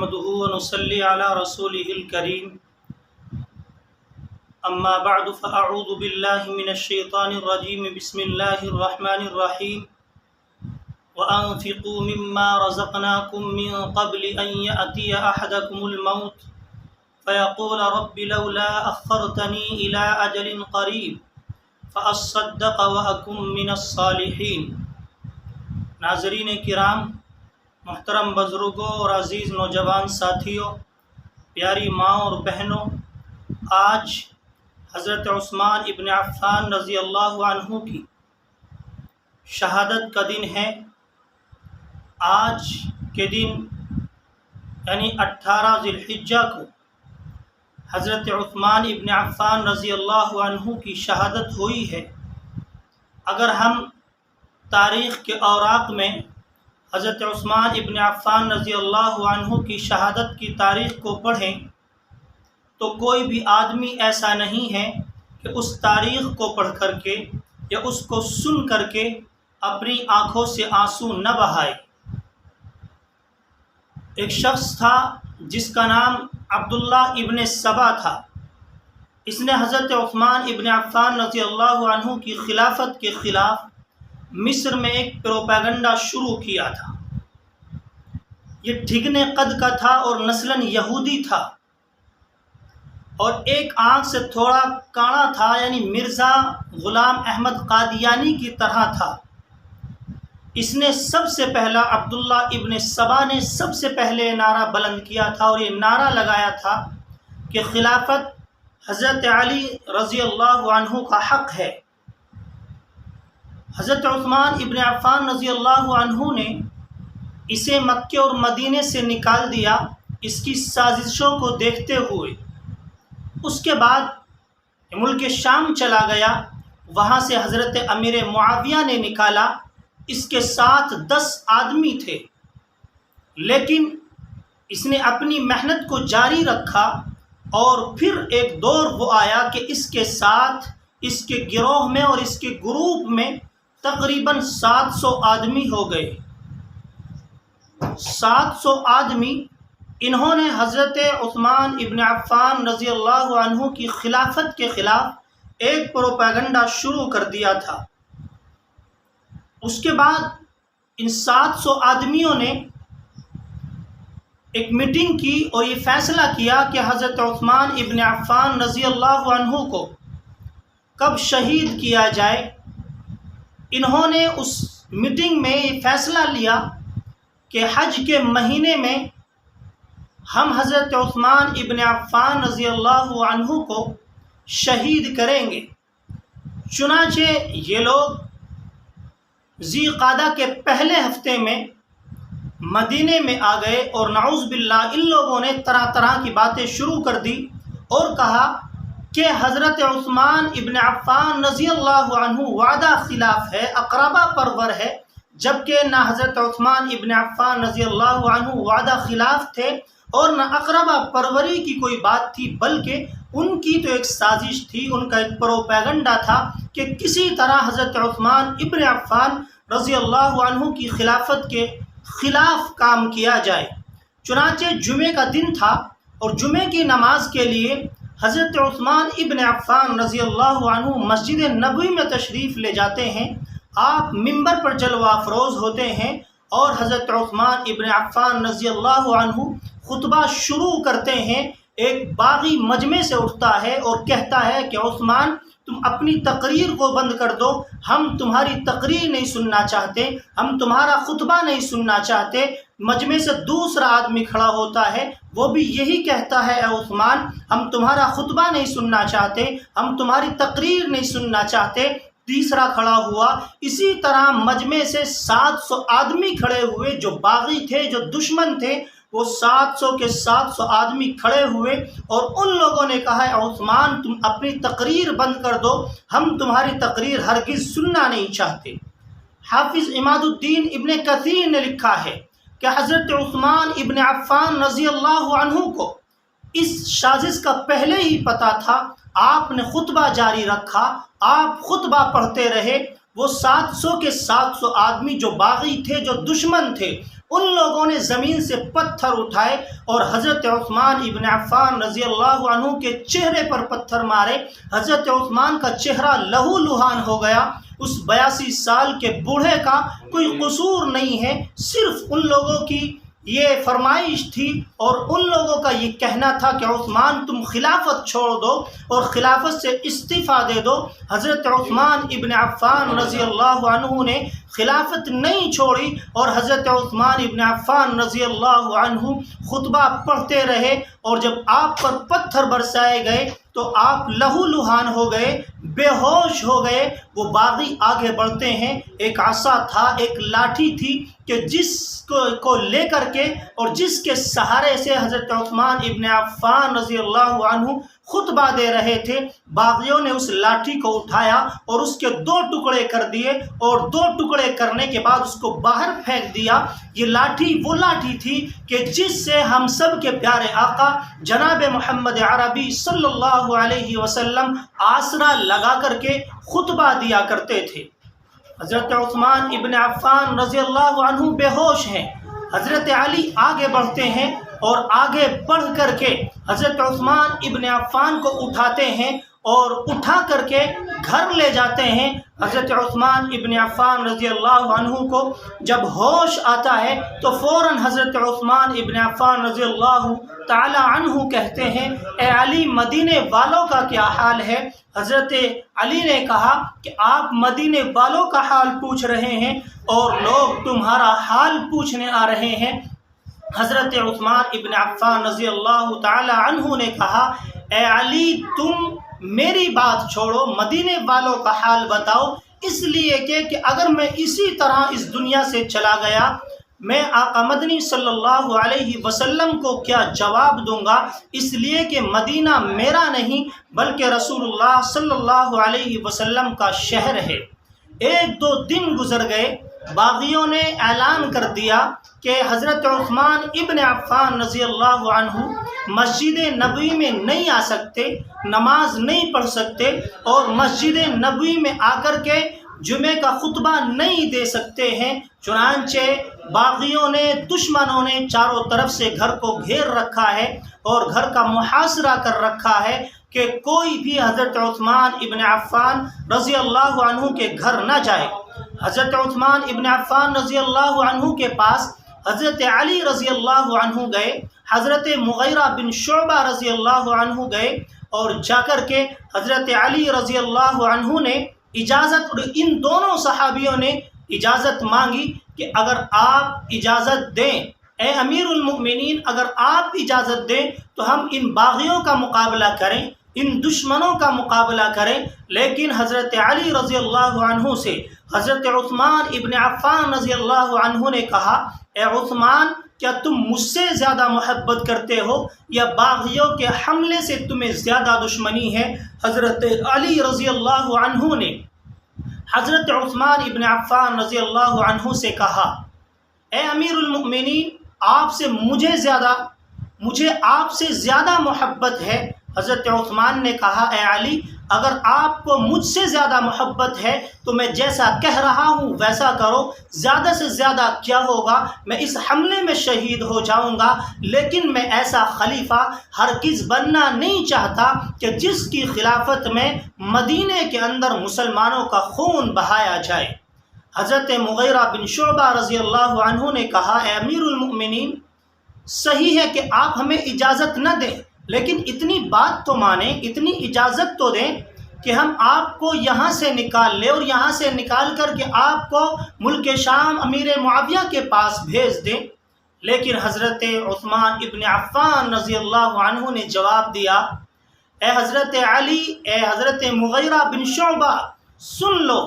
نحمده ونصلي على رسوله الكريم اما بعد فاعوذ بالله من الشيطان الرجيم بسم الله الرحمن الرحيم وانفقوا مما رزقناكم من قبل ان يأتي احدكم الموت فيقول رب لولا اخرتني الى اجل قريب فاصدق واكن من الصالحين۔ ناظرین کرام، محترم بزرگوں اور عزیز نوجوان ساتھیوں، پیاری ماں اور بہنوں، آج حضرت عثمان ابن عفان رضی اللہ عنہ کی شہادت کا دن ہے۔ آج کے دن یعنی 18 ذی الحجہ کو حضرت عثمان ابن عفان رضی اللہ عنہ کی شہادت ہوئی ہے۔ اگر ہم تاریخ کے اوراق میں حضرت عثمان ابن عفان رضی اللہ عنہ کی شہادت کی تاریخ کو پڑھیں تو کوئی بھی آدمی ایسا نہیں ہے کہ اس تاریخ کو پڑھ کر کے یا اس کو سن کر کے اپنی آنکھوں سے آنسو نہ بہائے۔ ایک شخص تھا جس کا نام عبداللہ ابن سبا تھا۔ اس نے حضرت عثمان ابن عفان رضی اللہ عنہ کی خلافت کے خلاف مصر میں ایک پروپیگنڈا شروع کیا تھا۔ یہ ٹھگنے قد کا تھا اور نسلاً یہودی تھا، اور ایک آنکھ سے تھوڑا کاڑا تھا، یعنی مرزا غلام احمد قادیانی کی طرح تھا۔ اس نے سب سے پہلا عبداللہ ابن سبا نے سب سے پہلے نعرہ بلند کیا تھا، اور یہ نعرہ لگایا تھا کہ خلافت حضرت علی رضی اللہ عنہ کا حق ہے۔ حضرت عثمان ابن عفان رضی اللہ عنہ نے اسے مکے اور مدینے سے نکال دیا اس کی سازشوں کو دیکھتے ہوئے۔ اس کے بعد ملک شام چلا گیا، وہاں سے حضرت امیر معاویہ نے نکالا۔ اس کے ساتھ 10 آدمی تھے، لیکن اس نے اپنی محنت کو جاری رکھا، اور پھر ایک دور وہ آیا کہ اس کے ساتھ اس کے گروہ میں اور اس کے گروپ میں تقریباً 700 آدمی ہو گئے۔ 700 آدمی انہوں نے حضرت عثمان ابن عفان رضی اللہ عنہ کی خلافت کے خلاف ایک پروپیگنڈا شروع کر دیا تھا۔ اس کے بعد ان 700 آدمیوں نے ایک میٹنگ کی اور یہ فیصلہ کیا کہ حضرت عثمان ابن عفان رضی اللہ عنہ کو کب شہید کیا جائے۔ انہوں نے اس میٹنگ میں یہ فیصلہ لیا کہ حج کے مہینے میں ہم حضرت عثمان ابن عفان رضی اللہ عنہ کو شہید کریں گے۔ چنانچہ یہ لوگ ذی قعدہ کے پہلے ہفتے میں مدینے میں آ گئے، اور نعوذ باللہ ان لوگوں نے طرح طرح کی باتیں شروع کر دی اور کہا کہ حضرت عثمان ابن عفان رضی اللہ عنہ وعدہ خلاف ہے، اقربا پرور ہے، جبکہ نہ حضرت عثمان ابن عفان رضی اللہ عنہ وعدہ خلاف تھے اور نہ اقربا پروری کی کوئی بات تھی، بلکہ ان کی تو ایک سازش تھی، ان کا ایک پروپیگنڈا تھا کہ کسی طرح حضرت عثمان ابن عفان رضی اللہ عنہ کی خلافت کے خلاف کام کیا جائے۔ چنانچہ جمعے کا دن تھا، اور جمعے کی نماز کے لیے حضرت عثمان ابن عفان رضی اللہ عنہ مسجد نبوی میں تشریف لے جاتے ہیں۔ آپ ممبر پر جلوہ افروز ہوتے ہیں، اور حضرت عثمان ابن عفان رضی اللہ عنہ خطبہ شروع کرتے ہیں۔ ایک باغی مجمع سے اٹھتا ہے اور کہتا ہے کہ عثمان، تم اپنی تقریر کو بند کر دو، ہم تمہاری تقریر نہیں سننا چاہتے، ہم تمہارا خطبہ نہیں سننا چاہتے۔ مجمع سے دوسرا آدمی کھڑا ہوتا ہے، وہ بھی یہی کہتا ہے، اے عثمان، ہم تمہارا خطبہ نہیں سننا چاہتے، ہم تمہاری تقریر نہیں سننا چاہتے۔ تیسرا کھڑا ہوا، اسی طرح مجمع سے 700 آدمی کھڑے ہوئے جو باغی تھے، جو دشمن تھے، وہ 700 کے 700 آدمی کھڑے ہوئے، اور ان لوگوں نے کہا، اے عثمان، تم اپنی تقریر بند کر دو، ہم تمہاری تقریر ہرگز سننا نہیں چاہتے۔ حافظ عماد الدین ابن کثیر نے لکھا ہے کہ حضرت عثمان ابن عفان رضی اللہ عنہ کو اس سازش کا پہلے ہی پتہ تھا۔ آپ نے خطبہ جاری رکھا، آپ خطبہ پڑھتے رہے۔ وہ 700 کے 700 آدمی جو باغی تھے، جو دشمن تھے، ان لوگوں نے زمین سے پتھر اٹھائے اور حضرت عثمان ابن عفان رضی اللہ عنہ کے چہرے پر پتھر مارے۔ حضرت عثمان کا چہرہ لہو لہان ہو گیا۔ اس 82 سال کے بوڑھے کا کوئی قصور نہیں ہے، صرف ان لوگوں کی یہ فرمائش تھی اور ان لوگوں کا یہ کہنا تھا کہ عثمان تم خلافت چھوڑ دو اور خلافت سے استعفیٰ دے دو۔ حضرت عثمان ابن عفان رضی اللہ عنہ نے خلافت نہیں چھوڑی اور حضرت عثمان ابن عفان رضی اللہ عنہ خطبہ پڑھتے رہے، اور جب آپ پر پتھر برسائے گئے تو آپ لہو لہان ہو گئے، بے ہوش ہو گئے۔ وہ باغی آگے بڑھتے ہیں، ایک عصا تھا، ایک لاٹھی تھی کہ جس کو لے کر کے اور جس کے سہارے سے حضرت عثمان ابن عفان رضی اللہ عنہ خطبہ دے رہے تھے، باغیوں نے اس لاٹھی کو اٹھایا اور اس کے 2 ٹکڑے کر دیے، اور 2 ٹکڑے کرنے کے بعد اس کو باہر پھینک دیا۔ یہ لاٹھی وہ لاٹھی تھی کہ جس سے ہم سب کے پیارے آقا جناب محمد عربی صلی اللہ علیہ وسلم آسرا لگا کر کے خطبہ دیا کرتے تھے۔ حضرت عثمان ابن عفان رضی اللہ عنہ بے ہوش ہیں۔ حضرت علی آگے بڑھتے ہیں اور آگے بڑھ کر کے حضرت عثمان ابن عفان کو اٹھاتے ہیں اور اٹھا کر کے گھر لے جاتے ہیں۔ حضرت عثمان ابن عفان رضی اللہ عنہ کو جب ہوش آتا ہے تو فوراً حضرت عثمان ابن عفان رضی اللہ تعالی عنہ کہتے ہیں، اے علی مدینے والوں کا کیا حال ہے؟ حضرت علی نے کہا کہ آپ مدینے والوں کا حال پوچھ رہے ہیں اور لوگ تمہارا حال پوچھنے آ رہے ہیں۔ حضرت عثمان ابن عفان رضی اللہ تعالی عنہ نے کہا، اے علی تم میری بات چھوڑو، مدینے والوں کا حال بتاؤ، اس لیے کہ اگر میں اسی طرح اس دنیا سے چلا گیا میں آقا مدنی صلی اللہ علیہ وسلم کو کیا جواب دوں گا، اس لیے کہ مدینہ میرا نہیں بلکہ رسول اللہ صلی اللہ علیہ وسلم کا شہر ہے۔ 1-2 دن گزر گئے، باغیوں نے اعلان کر دیا کہ حضرت عثمان ابن عفان رضی اللہ عنہ مسجد نبوی میں نہیں آ سکتے، نماز نہیں پڑھ سکتے اور مسجد نبوی میں آ کر کے جمعے کا خطبہ نہیں دے سکتے ہیں۔ چنانچہ باغیوں نے، دشمنوں نے چاروں طرف سے گھر کو گھیر رکھا ہے اور گھر کا محاصرہ کر رکھا ہے کہ کوئی بھی حضرت عثمان ابن عفان رضی اللہ عنہ کے گھر نہ جائے۔ حضرت عثمان ابن عفان رضی اللہ عنہ کے پاس حضرت علی رضی اللہ عنہ گئے، حضرت مغیرہ بن شعبہ رضی اللہ عنہ گئے اور جا کر کے حضرت علی رضی اللہ عنہ نے اجازت، اور ان دونوں صحابیوں نے اجازت مانگی کہ اگر آپ اجازت دیں، اے امیر المؤمنین اگر آپ اجازت دیں تو ہم ان باغیوں کا مقابلہ کریں، ان دشمنوں کا مقابلہ کریں۔ لیکن حضرت علی رضی اللہ عنہ سے حضرت عثمان ابن عفان رضی اللہ عنہ نے کہا، اے عثمان کیا تم مجھ سے زیادہ محبت کرتے ہو یا باغیوں کے حملے سے تمہیں زیادہ دشمنی ہے؟ حضرت علی رضی اللہ عنہ نے حضرت عثمان ابن عفان رضی اللہ عنہ سے کہا، اے امیر المؤمنین آپ سے مجھے آپ سے زیادہ محبت ہے۔ حضرت عثمان نے کہا، اے علی اگر آپ کو مجھ سے زیادہ محبت ہے تو میں جیسا کہہ رہا ہوں ویسا کرو، زیادہ سے زیادہ کیا ہوگا، میں اس حملے میں شہید ہو جاؤں گا، لیکن میں ایسا خلیفہ ہرگز بننا نہیں چاہتا کہ جس کی خلافت میں مدینے کے اندر مسلمانوں کا خون بہایا جائے۔ حضرت مغیرہ بن شعبہ رضی اللہ عنہ نے کہا، اے امیر المؤمنین صحیح ہے کہ آپ ہمیں اجازت نہ دیں، لیکن اتنی بات تو مانیں، اتنی اجازت تو دیں کہ ہم آپ کو یہاں سے نکال لیں اور یہاں سے نکال کر کے آپ کو ملک شام امیر معاویہ کے پاس بھیج دیں۔ لیکن حضرت عثمان ابن عفان رضی اللہ عنہ نے جواب دیا، اے حضرت علی، اے حضرت مغیرہ بن شعبہ سن لو،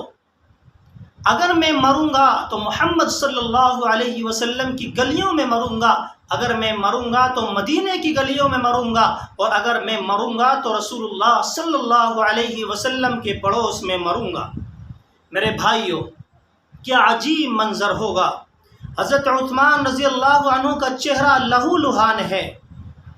اگر میں مروں گا تو محمد صلی اللہ علیہ وسلم کی گلیوں میں مروں گا، اگر میں مروں گا تو مدینے کی گلیوں میں مروں گا، اور اگر میں مروں گا تو رسول اللہ صلی اللہ علیہ وسلم کے پڑوس میں مروں گا۔ میرے بھائیوں، کیا عجیب منظر ہوگا۔ حضرت عثمان رضی اللہ عنہ کا چہرہ لہو لہان ہے،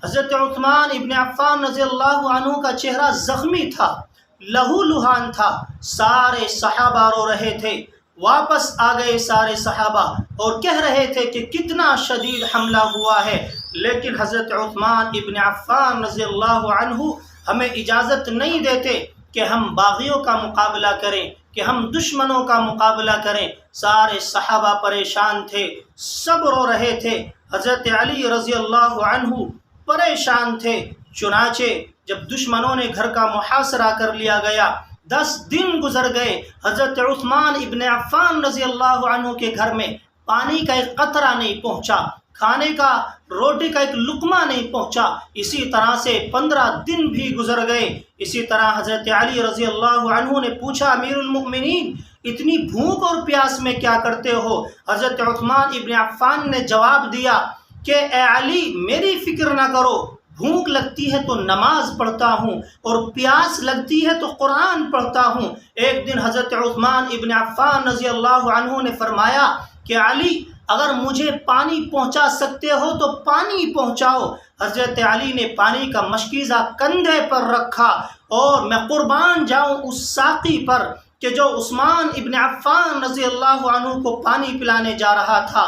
حضرت عثمان ابن عفان رضی اللہ عنہ کا چہرہ زخمی تھا، لہو لہان تھا، سارے صحابہ رو رہے تھے، واپس آ گئے سارے صحابہ اور کہہ رہے تھے کہ کتنا شدید حملہ ہوا ہے، لیکن حضرت عثمان ابن عفان رضی اللہ عنہ ہمیں اجازت نہیں دیتے کہ ہم باغیوں کا مقابلہ کریں، کہ ہم دشمنوں کا مقابلہ کریں۔ سارے صحابہ پریشان تھے، سب رو رہے تھے۔ حضرت علی رضی اللہ عنہ پریشان تھے۔ چنانچہ جب دشمنوں نے گھر کا محاصرہ کر لیا گیا، 10 دن گزر گئے، حضرت عثمان ابن عفان رضی اللہ عنہ کے گھر میں پانی کا ایک قطرہ نہیں پہنچا، کھانے کا روٹی کا ایک لقمہ نہیں پہنچا۔ اسی طرح سے 15 دن بھی گزر گئے۔ اسی طرح حضرت علی رضی اللہ عنہ نے پوچھا، امیر المؤمنین اتنی بھوک اور پیاس میں کیا کرتے ہو؟ حضرت عثمان ابن عفان نے جواب دیا کہ اے علی، میری فکر نہ کرو، بھوک لگتی ہے تو نماز پڑھتا ہوں اور پیاس لگتی ہے تو قرآن پڑھتا ہوں۔ ایک دن حضرت عثمان ابن عفان رضی اللہ عنہ نے فرمایا کہ علی، اگر مجھے پانی پہنچا سکتے ہو تو پانی پہنچاؤ۔ حضرت علی نے پانی کا مشکیزہ کندھے پر رکھا اور میں قربان جاؤں اس ساقی پر کہ جو عثمان ابن عفان رضی اللہ عنہ کو پانی پلانے جا رہا تھا۔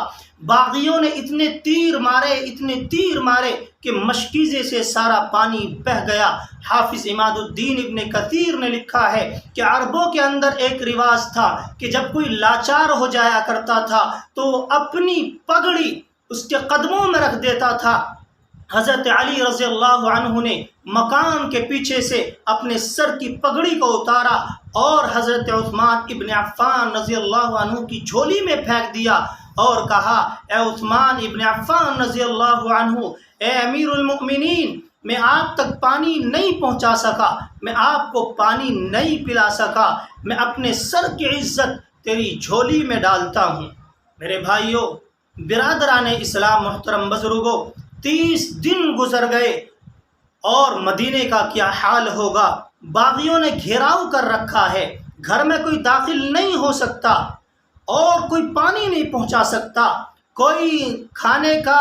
باغیوں نے اتنے تیر مارے کہ مشکیزے سے سارا پانی بہہ گیا۔ حافظ عماد الدین ابن کثیر نے لکھا ہے کہ عربوں کے اندر ایک رواج تھا کہ جب کوئی لاچار ہو جایا کرتا تھا تو وہ اپنی پگڑی اس کے قدموں میں رکھ دیتا تھا۔ حضرت علی رضی اللہ عنہ نے مکان کے پیچھے سے اپنے سر کی پگڑی کو اتارا اور حضرت عثمان ابن عفان رضی اللہ عنہ کی جھولی میں پھینک دیا اور کہا، اے عثمان ابن عفان رضی اللہ عنہ، اے امیر المؤمنین، میں آپ تک پانی نہیں پہنچا سکا، میں آپ کو پانی نہیں پلا سکا، میں اپنے سر کی عزت تیری جھولی میں ڈالتا ہوں۔ میرے بھائیوں، برادران اسلام، محترم بزرگوں، 30 دن گزر گئے اور مدینے کا کیا حال ہوگا؟ باغیوں نے گھیراؤ کر رکھا ہے، گھر میں کوئی داخل نہیں ہو سکتا اور کوئی پانی نہیں پہنچا سکتا، کوئی کھانے کا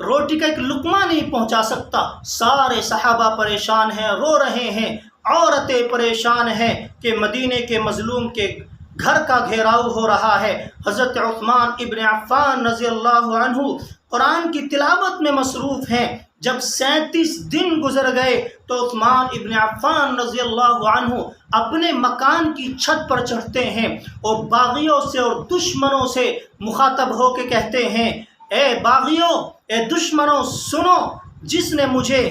روٹی کا ایک لقمہ نہیں پہنچا سکتا۔ سارے صحابہ پریشان ہیں، رو رہے ہیں، عورتیں پریشان ہیں کہ مدینے کے مظلوم کے گھر کا گھیراؤ ہو رہا ہے۔ حضرت عثمان ابن عفان رضی اللہ عنہ قرآن کی تلاوت میں مصروف ہیں۔ جب 37 دن گزر گئے تو عثمان ابن عفان رضی اللہ عنہ اپنے مکان کی چھت پر چڑھتے ہیں اور باغیوں سے اور دشمنوں سے مخاطب ہو کے کہتے ہیں، اے باغیوں، اے دشمنوں، سنو، جس نے مجھے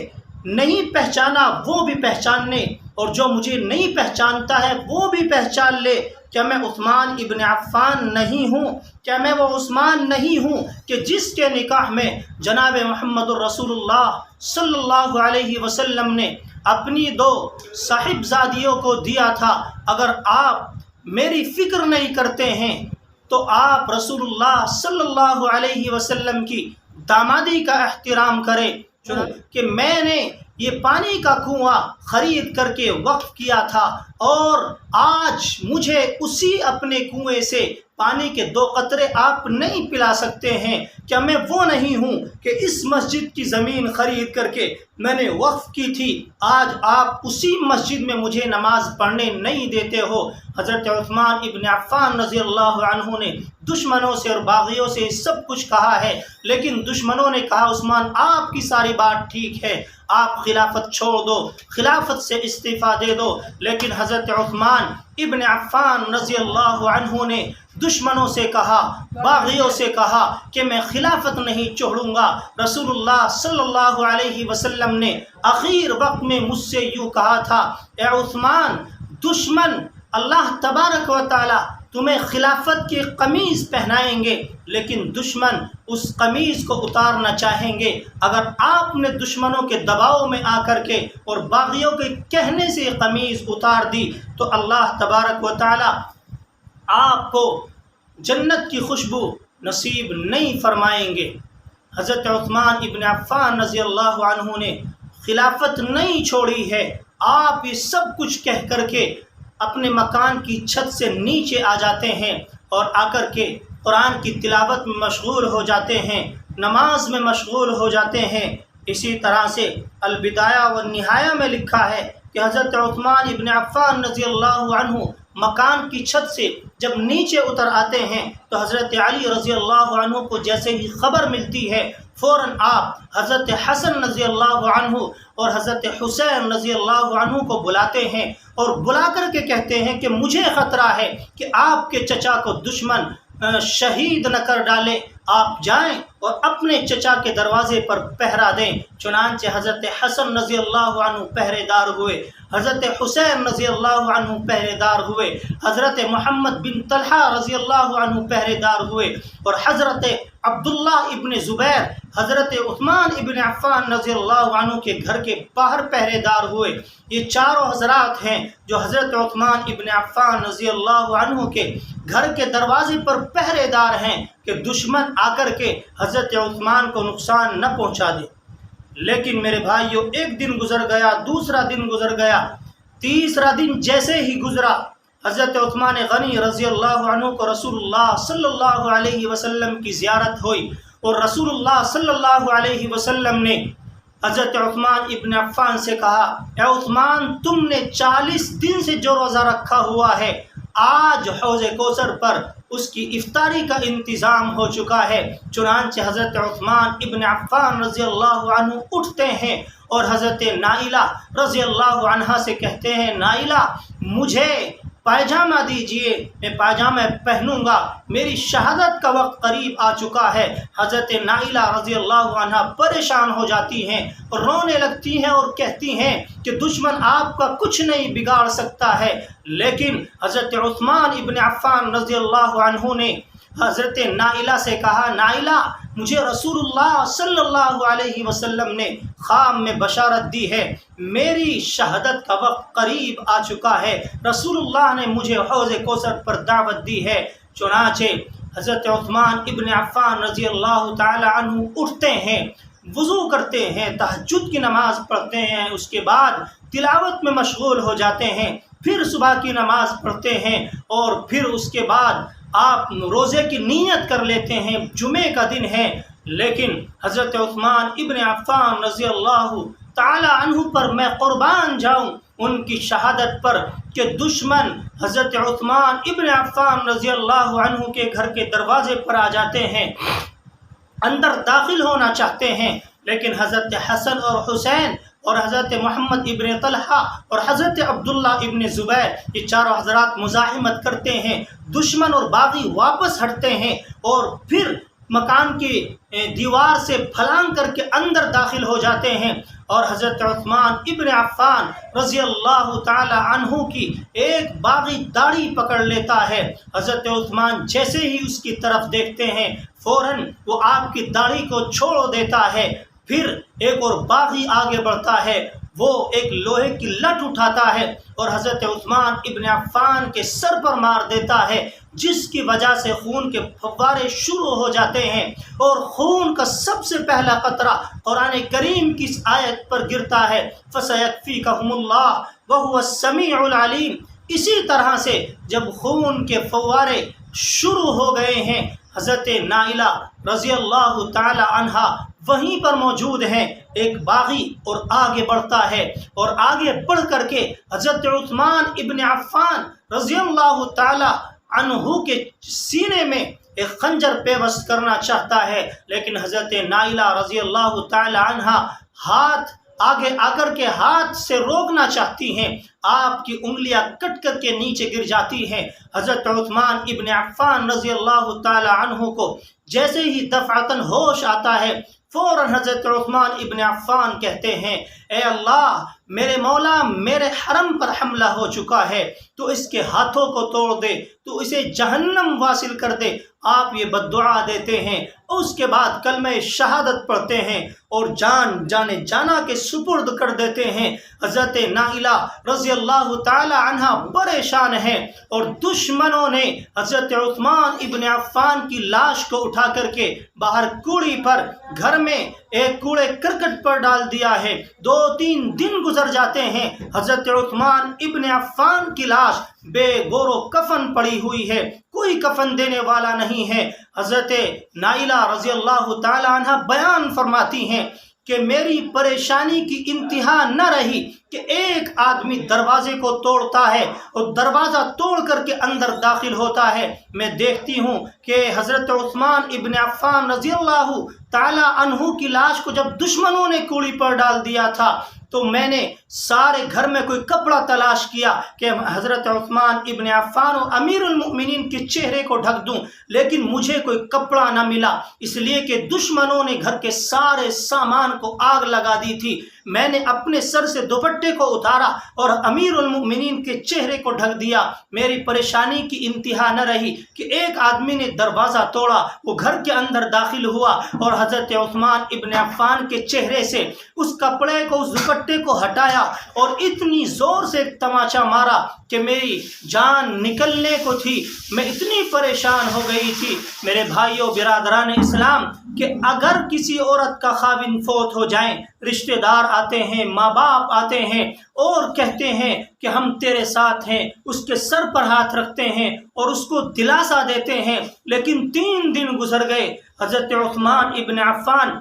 نہیں پہچانا وہ بھی پہچان لے اور جو مجھے نہیں پہچانتا ہے وہ بھی پہچان لے۔ کیا میں عثمان ابن عفان نہیں ہوں؟ کیا میں وہ عثمان نہیں ہوں کہ جس کے نکاح میں جناب محمد الرسول اللہ صلی اللہ علیہ وسلم نے اپنی 2 صاحبزادیوں کو دیا تھا؟ اگر آپ میری فکر نہیں کرتے ہیں تو آپ رسول اللہ صلی اللہ علیہ وسلم کی دامادی کا احترام کریں کہ میں نے یہ پانی کا کنواں خرید کر کے وقف کیا تھا اور آج مجھے اسی اپنے کنویں سے پانی کے 2 قطرے آپ نہیں پلا سکتے ہیں؟ کیا میں وہ نہیں ہوں کہ اس مسجد کی زمین خرید کر کے میں نے وقف کی تھی، آج آپ اسی مسجد میں مجھے نماز پڑھنے نہیں دیتے ہو؟ حضرت عثمان ابن عفان رضی اللہ عنہ نے دشمنوں سے اور باغیوں سے سب کچھ کہا ہے، لیکن دشمنوں نے کہا، عثمان آپ کی ساری بات ٹھیک ہے، آپ خلافت چھوڑ دو، خلافت سے استعفیٰ دے دو۔ لیکن حضرت عثمان ابن عفان رضی اللہ عنہ نے دشمنوں سے کہا، باغیوں سے کہا کہ میں خلافت نہیں چھوڑوں گا۔ رسول اللہ صلی اللہ علیہ وسلم نے آخر وقت میں مجھ سے یوں کہا تھا، اے عثمان، دشمن اللہ تبارک و تعالی تمہیں خلافت کی قمیض پہنائیں گے، لیکن دشمن اس قمیض کو اتارنا چاہیں گے۔ اگر آپ نے دشمنوں کے دباؤ میں آ کر کے اور باغیوں کے کہنے سے قمیض اتار دی تو اللہ تبارک و تعالی آپ کو جنت کی خوشبو نصیب نہیں فرمائیں گے۔ حضرت عثمان ابن عفان رضی اللہ عنہ نے خلافت نہیں چھوڑی ہے۔ آپ یہ سب کچھ کہہ کر کے اپنے مکان کی چھت سے نیچے آ جاتے ہیں اور آ کر کے قرآن کی تلاوت میں مشغول ہو جاتے ہیں، نماز میں مشغول ہو جاتے ہیں۔ اسی طرح سے البدایہ والنہایہ میں لکھا ہے کہ حضرت عثمان ابن عفان رضی اللہ عنہ مکان کی چھت سے جب نیچے اتر آتے ہیں تو حضرت علی رضی اللہ عنہ کو جیسے ہی خبر ملتی ہے فوراً آپ حضرت حسن رضی اللہ عنہ اور حضرت حسین رضی اللہ عنہ کو بلاتے ہیں اور بلا کر کے کہتے ہیں کہ مجھے خطرہ ہے کہ آپ کے چچا کو دشمن شہید نہ کر ڈالے، آپ جائیں اور اپنے چچا کے دروازے پر پہرا دیں۔ چنانچہ حضرت حسن رضی اللہ عنہ پہرے دار ہوئے، حضرت حسین رضی اللہ عنہ پہرے دار ہوئے، حضرت محمد بن طلحہ رضی اللہ عنہ پہرے دار ہوئے، اور حضرت عبداللہ ابن زبیر، حضرت عثمان ابن عفان رضی اللہ عنہ کے گھر کے باہر پہرے دار ہوئے۔ یہ چاروں حضرات ہیں جو حضرت عثمان ابن عفان رضی اللہ عنہ کے گھر کے دروازے پر پہرے دار ہیں کہ دشمن آ کر کے حضرت عثمان کو نقصان نہ پہنچا دے۔ لیکن میرے بھائیوں، ایک دن گزر گیا، دوسرا دن گزر گیا، تیسرا دن جیسے ہی گزرا، حضرت عثمان غنی رضی اللہ عنہ کو رسول اللہ صلی اللہ علیہ وسلم کی زیارت ہوئی، اور رسول اللہ صلی اللہ علیہ وسلم نے حضرت عثمان ابن عفان سے کہا، اے عثمان، تم نے 40 دن سے جو روزہ رکھا ہوا ہے، آج حوض کوثر پر اس کی افطاری کا انتظام ہو چکا ہے۔ چنانچہ حضرت عثمان ابن عفان رضی اللہ عنہ اٹھتے ہیں اور حضرت نائلہ رضی اللہ عنہا سے کہتے ہیں، نائلہ مجھے پائجامہ دیجئے، میں پائجامہ پہنوں گا، میری شہادت کا وقت قریب آ چکا ہے۔ حضرت نائلہ رضی اللہ عنہا پریشان ہو جاتی ہیں اور رونے لگتی ہیں اور کہتی ہیں کہ دشمن آپ کا کچھ نہیں بگاڑ سکتا ہے۔ لیکن حضرت عثمان ابن عفان رضی اللہ عنہ نے حضرت نائلہ سے کہا، نائلہ مجھے رسول اللہ صلی اللہ علیہ وسلم نے خواب میں بشارت دی ہے، میری شہادت کا وقت قریب آ چکا ہے، رسول اللہ نے مجھے حوض کوثر پر دعوت دی ہے۔ چنانچہ حضرت عثمان ابن عفان رضی اللہ تعالی عنہ اٹھتے ہیں، وضو کرتے ہیں، تہجد کی نماز پڑھتے ہیں، اس کے بعد تلاوت میں مشغول ہو جاتے ہیں، پھر صبح کی نماز پڑھتے ہیں، اور پھر اس کے بعد آپ روزے کی نیت کر لیتے ہیں، جمعے کا دن ہے۔ لیکن حضرت عثمان ابن عفان رضی اللہ تعالی عنہ پر میں قربان جاؤں ان کی شہادت پر کہ دشمن حضرت عثمان ابن عفان رضی اللہ عنہ کے گھر کے دروازے پر آ جاتے ہیں، اندر داخل ہونا چاہتے ہیں، لیکن حضرت حسن اور حسین اور حضرت محمد ابن طلحہ اور حضرت عبداللہ ابن زبیر، یہ چاروں حضرات مزاحمت کرتے ہیں، دشمن اور باغی واپس ہٹتے ہیں اور پھر مکان کی دیوار سے پھلانگ کر کے اندر داخل ہو جاتے ہیں، اور حضرت عثمان ابن عفان رضی اللہ تعالی عنہ کی ایک باغی داڑھی پکڑ لیتا ہے۔ حضرت عثمان جیسے ہی اس کی طرف دیکھتے ہیں، فوراً وہ آپ کی داڑھی کو چھوڑ دیتا ہے۔ پھر ایک اور باغی آگے بڑھتا ہے، وہ ایک لوہے کی لٹ اٹھاتا ہے اور حضرت عثمان ابن عفان کے سر پر مار دیتا ہے، جس کی وجہ سے خون کے فوارے شروع ہو جاتے ہیں، اور خون کا سب سے پہلا قطرہ قرآن کریم کی اس آیت پر گرتا ہے، فَسَيَكْفِيكَهُمُ اللَّهُ وَهُوَ السَّمِيعُ الْعَلِيمُ۔ اسی طرح سے جب خون کے فوارے شروع ہو گئے ہیں، حضرت نائلہ رضی اللہ تعالی عنہا وہیں پر موجود ہیں، ایک باغی اور آگے بڑھتا ہے، اور آگے بڑھ کر کے حضرت عثمان ابن عفان رضی اللہ تعالی عنہ کے سینے میں ایک خنجر پیوست کرنا چاہتا ہے، لیکن حضرت نائلہ رضی اللہ تعالی عنہا ہاتھ آگے آ کر کے ہاتھ سے روکنا چاہتی ہیں، آپ کی انگلیاں کٹ کر کے نیچے گر جاتی ہیں۔ حضرت عثمان ابن عفان رضی اللہ تعالی عنہ کو جیسے ہی دفعتاً ہوش آتا ہے، فوراً حضرت عثمان ابن عفان کہتے ہیں، اے اللہ، میرے مولا، میرے حرم پر حملہ ہو چکا ہے، تو اس کے ہاتھوں کو توڑ دے، تو اسے جہنم واصل کر دے۔ آپ یہ بد دعا دیتے ہیں، اس کے بعد کلمہ شہادت پڑھتے ہیں اور جان جانے جانا کے سپرد کر دیتے ہیں۔ حضرت نائلہ رضی اللہ تعالی عنہ پریشان ہیں، اور دشمنوں نے حضرت عثمان ابن عفان کی لاش کو اٹھا کر کے باہر کوڑی پر گھر میں ایک کوڑے کرکٹ پر ڈال دیا ہے۔ 2-3 دن گزر جاتے ہیں، حضرت عثمان ابن عفان کی لاش بے گور و کفن پڑی ہوئی ہے، کوئی کفن دینے والا نہیں ہے۔ حضرت نائلہ رضی اللہ تعالی عنہ بیان فرماتی ہیں کہ میری پریشانی کی انتہا نہ رہی کہ ایک آدمی دروازے کو توڑتا ہے اور دروازہ توڑ کر کے اندر داخل ہوتا ہے۔ میں دیکھتی ہوں کہ حضرت عثمان ابن عفان رضی اللہ تعالی عنہ کی لاش کو جب دشمنوں نے کوڑی پر ڈال دیا تھا تو میں نے سارے گھر میں کوئی کپڑا تلاش کیا کہ حضرت عثمان ابن عفان و امیر المؤمنین کے چہرے کو ڈھک دوں، لیکن مجھے کوئی کپڑا نہ ملا، اس لیے کہ دشمنوں نے گھر کے سارے سامان کو آگ لگا دی تھی۔ میں نے اپنے سر سے دوپٹے کو اتارا اور امیر المؤمنین کے چہرے کو ڈھک دیا۔ میری پریشانی کی انتہا نہ رہی کہ ایک آدمی نے دروازہ توڑا، وہ گھر کے اندر داخل ہوا اور حضرت عثمان ابن عفان کے چہرے سے اس کپڑے کو، اس دوپٹے کو ہٹایا اور اتنی زور سے ایک تماچا مارا کہ میری جان نکلنے کو تھی۔ میں اتنی پریشان ہو گئی تھی میرے بھائیوں برادران اسلام کہ اگر کسی عورت کا خاوند فوت ہو جائیں، رشتہ دار آتے ہیں، ماں باپ آتے ہیں اور کہتے ہیں کہ ہم تیرے ساتھ ہیں، اس کے سر پر ہاتھ رکھتے ہیں اور اس کو دلاسا دیتے ہیں، لیکن 3 دن گزر گئے، حضرت عثمان ابن عفان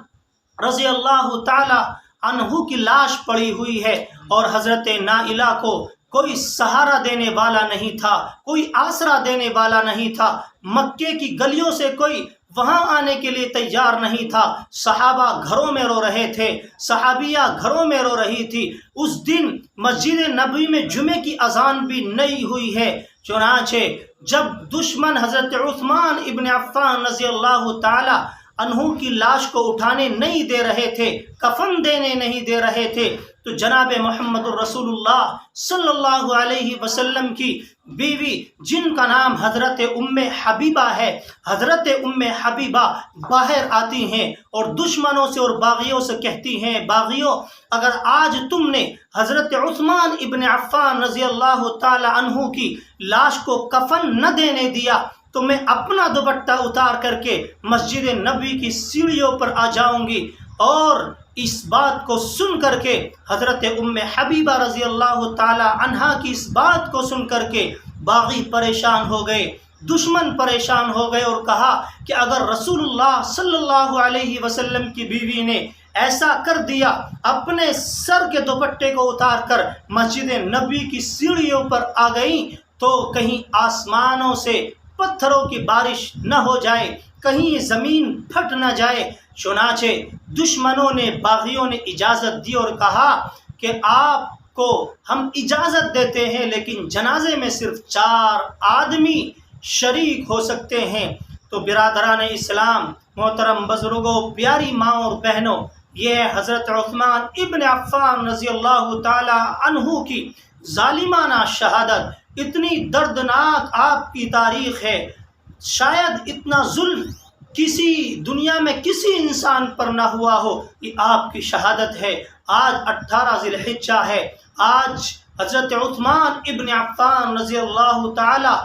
رضی اللہ تعالی عنہ کی لاش پڑی ہوئی ہے اور حضرت نائلہ کو کوئی سہارا دینے والا نہیں تھا، کوئی آسرا دینے والا نہیں تھا، مکے کی گلیوں سے کوئی وہاں آنے کے لیے تیار نہیں تھا۔ صحابہ گھروں میں رو رہے تھے، صحابیہ گھروں میں رو رہی تھی۔ اس دن مسجد نبوی میں جمعے کی اذان بھی نہیں ہوئی ہے، چنانچہ جب دشمن حضرت عثمان ابن عفان رضی اللہ تعالی عنہ کی لاش کو اٹھانے نہیں دے رہے تھے، کفن دینے نہیں دے رہے تھے، تو جناب محمد الرسول اللہ صلی اللہ علیہ وسلم کی بیوی جن کا نام حضرت ام حبیبہ ہے، حضرت ام حبیبہ باہر آتی ہیں اور دشمنوں سے اور باغیوں سے کہتی ہیں، باغیوں اگر آج تم نے حضرت عثمان ابن عفان رضی اللہ تعالی عنہ کی لاش کو کفن نہ دینے دیا تو میں اپنا دوپٹہ اتار کر کے مسجد نبوی کی سیڑھیوں پر آ جاؤں گی۔ اور اس بات کو سن کر کے حضرت ام حبیبہ رضی اللہ تعالی عنہا کی اس بات کو سن کر کے باغی پریشان ہو گئے، دشمن پریشان ہو گئے اور کہا کہ اگر رسول اللہ صلی اللہ علیہ وسلم کی بیوی نے ایسا کر دیا، اپنے سر کے دوپٹے کو اتار کر مسجد نبوی کی سیڑھیوں پر آ گئیں تو کہیں آسمانوں سے پتھروں کی بارش نہ ہو جائے، کہیں زمین پھٹ نہ جائے۔ چنانچہ دشمنوں نے، باغیوں نے اجازت دی اور کہا کہ آپ کو ہم اجازت دیتے ہیں لیکن جنازے میں صرف 4 آدمی شریک ہو سکتے ہیں۔ تو برادران اسلام، محترم بزرگوں، پیاری ماں اور بہنوں، یہ ہے حضرت عثمان ابن عفان رضی اللہ تعالی عنہ کی ظالمانہ شہادت۔ اتنی دردناک آپ کی تاریخ ہے، شاید اتنا ظلم کسی دنیا میں کسی انسان پر نہ ہوا ہو، یہ آپ کی شہادت ہے۔ آج 18 ذی الحجہ ہے، آج حضرت عثمان ابن عفان رضی اللہ تعالی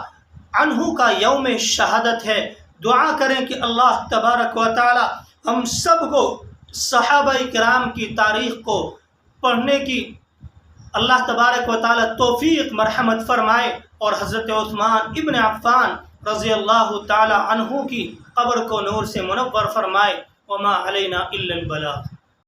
عنہ کا یوم شہادت ہے۔ دعا کریں کہ اللہ تبارک و تعالی ہم سب کو صحابہ کرام کی تاریخ کو پڑھنے کی اللہ تبارک و تعالی توفیق مرحمت فرمائے اور حضرت عثمان ابن عفان رضی اللہ تعالی عنہ کی قبر کو نور سے منور فرمائے۔ وما علینا الا البلاغ۔